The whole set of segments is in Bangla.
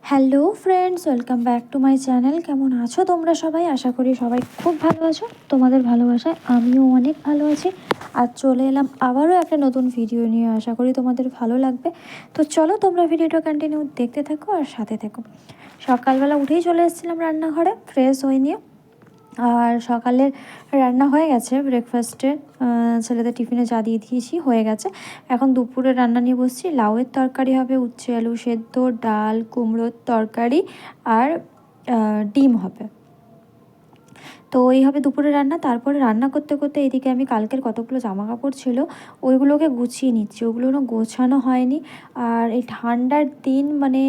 Hello friends, welcome back to my channel. কেমন আছো তোমরা সবাই? আশা করি সবাই খুব ভালো আছো। তোমাদের ভালোবাসায় আমিও অনেক ভালো আছি। আর চলে এলাম আবারও একটা নতুন ভিডিও নিয়ে। আশা করি তোমাদের ভালো লাগবে। তো চলো তোমরা ভিডিওটা কন্টিনিউ দেখতে থাকো আর সাথে থাকো। সকালবেলা উঠেই চলে এসেছিলাম রান্নাঘরে, ফ্রেশ হয়ে নিয়ে। আর সকালের রান্না হয়ে গেছে, ব্রেকফাস্টে ছেলেদের টিফিনে যা দিয়ে দিয়েছি হয়ে গেছে। এখন দুপুরে রান্না নিয়ে বসছি। লাউয়ের তরকারি হবে, উচ্ছে আলু সেদ্ধ, ডাল, কুমড়োর তরকারি আর ডিম হবে। তো এই হবে দুপুরে রান্না। তারপরে রান্না করতে করতে এদিকে আমি কালকের কতগুলো জামা কাপড় ছিল ওইগুলোকে গুছিয়ে নিচ্ছি। ওগুলো গোছানো হয়নি। আর এই ঠান্ডার দিন মানে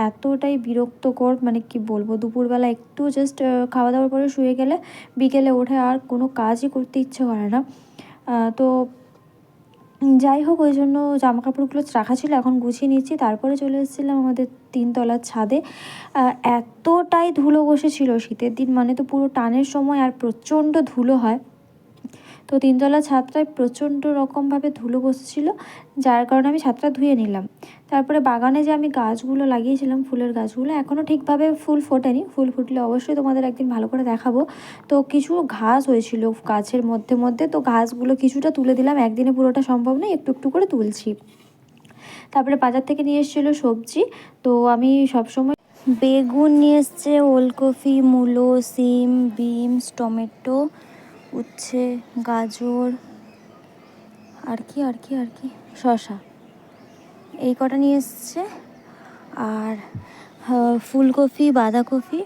এতটাই বিরক্তকর, মানে কি বলবো, দুপুরবেলা একটু জাস্ট খাওয়া দাওয়ার পরে শুয়ে গেলে বিকেলে উঠে আর কোনো কাজই করতে ইচ্ছে করে না। তো যাই হোক, ওই জন্য জামা কাপড়গুলো রাখা ছিল, এখন গুছিয়ে নিচ্ছি। তারপরে চলে এসেছিলাম আমাদের 3 তলার ছাদে। এতটাই ধুলো বসেছিল, শীতের দিন মানে তো পুরো টানের সময় আর প্রচণ্ড ধুলো হয়। তো 3তলা ছাদটায় প্রচণ্ড রকমভাবে ধুলো বসেছিল, যার কারণে আমি ছাদটা ধুয়ে নিলাম। তারপরে বাগানে যে আমি গাছগুলো লাগিয়েছিলাম, ফুলের গাছগুলো, এখনও ঠিকভাবে ফুল ফোটেনি। ফুল ফুটলে অবশ্যই তোমাদের একদিন ভালো করে দেখাবো। তো কিছু ঘাস হয়েছিল গাছের মধ্যে মধ্যে, তো ঘাসগুলো কিছুটা তুলে দিলাম। একদিনে পুরোটা সম্ভব নয়, একটু একটু করে তুলছি। তারপরে বাজার থেকে নিয়ে এসেছিলো সবজি। তো আমি সবসময় বেগুন নিয়ে এসছে, ওলকপি, মূলো, সিম, বিনস, টমেটো, উচ্ছে, গাজর, আর কি শসা, এই কটা নিয়ে এসছে। আর ফুলকপি, বাঁধাকপি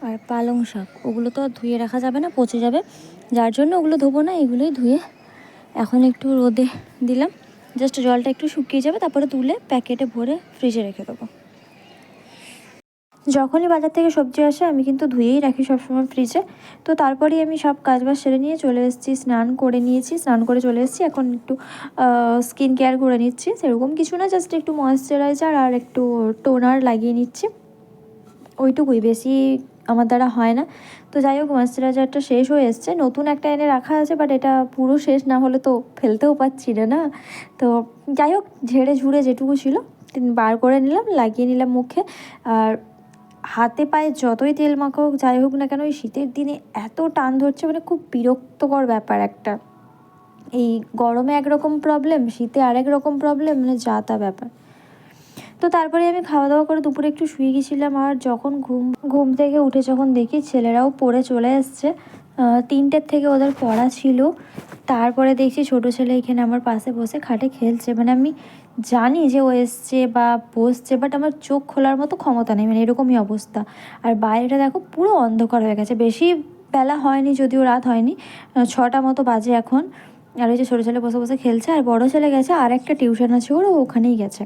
আর পালং শাক, ওগুলো তো আর ধুয়ে রাখা যাবে না, পচে যাবে, যার জন্য ওগুলো ধোবো না। এগুলোই ধুয়ে এখন একটু রোদে দিলাম, জাস্ট জলটা একটু শুকিয়ে যাবে, তারপরে তুলে প্যাকেটে ভরে ফ্রিজে রেখে দেবো। যখনই বাজার থেকে সবজি আসে আমি কিন্তু ধুয়েই রাখি সবসময় ফ্রিজে। তো তারপরেই আমি সব কাজবাজ সেরে নিয়ে চলে এসেছি, স্নান করে নিয়েছি, স্নান করে চলে এসেছি। এখন একটু স্কিন কেয়ার করে নিচ্ছি, সেরকম কিছু না, জাস্ট একটু ময়েশ্চারাইজার আর একটু টোনার লাগিয়ে নিচ্ছি, ওইটুকুই, বেশি আমার দ্বারা হয় না। তো যাই হোক, ময়েশ্চারাইজারটা শেষ হয়ে এসছে, নতুন একটা এনে রাখা আছে, বাট এটা পুরো শেষ না হলে তো ফেলতেও পাচ্ছি না। তো যাই হোক, ঝেড়ে ঝুড়ে যেটুকু ছিল বার করে নিলাম, লাগিয়ে নিলাম মুখে। আর হাতে পায়ে যতই তেল মাখো যাই হোক না কেন, এই শীতের দিনে এত টান ধরছে, মানে খুব বিরক্তকর ব্যাপার একটা। এই গরমে একরকম প্রবলেম, শীতে আরেক রকম প্রবলেম, মানে যা তা ব্যাপার। তো তারপরে আমি খাওয়া দাওয়া করে দুপুরে একটু শুয়ে গেছিলাম। আর যখন ঘুম থেকে উঠে যখন দেখি ছেলেরাও পড়ে চলে এসছে, 3টের থেকে ওদের পড়া ছিল। তারপরে দেখছি ছোটো ছেলে এখানে আমার পাশে বসে খাটে খেলছে। মানে আমি জানি যে ও এসছে বা বসছে, বাট আমার চোখ খোলার মতো ক্ষমতা নেই, মানে এরকমই অবস্থা। আর বাইরেটা দেখো পুরো অন্ধকার হয়ে গেছে, বেশি বেলা হয়নি, যদিও রাত হয়নি, 6টা মতো বাজে এখন। আর ওই যে ছোটো ছেলে বসে বসে খেলছে, আর বড়ো ছেলে গেছে, আর একটা টিউশন আছে ওর, ওখানেই গেছে।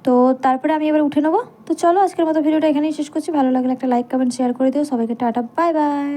তো তারপরে আমি এবার উঠে নেবো। তো চলো আজকের মতো ভিডিওটা এখানেই শেষ করছি। ভালো লাগলে একটা লাইক, কমেন্ট, শেয়ার করে দিও। সবাইকে টাটা, বাই বাই।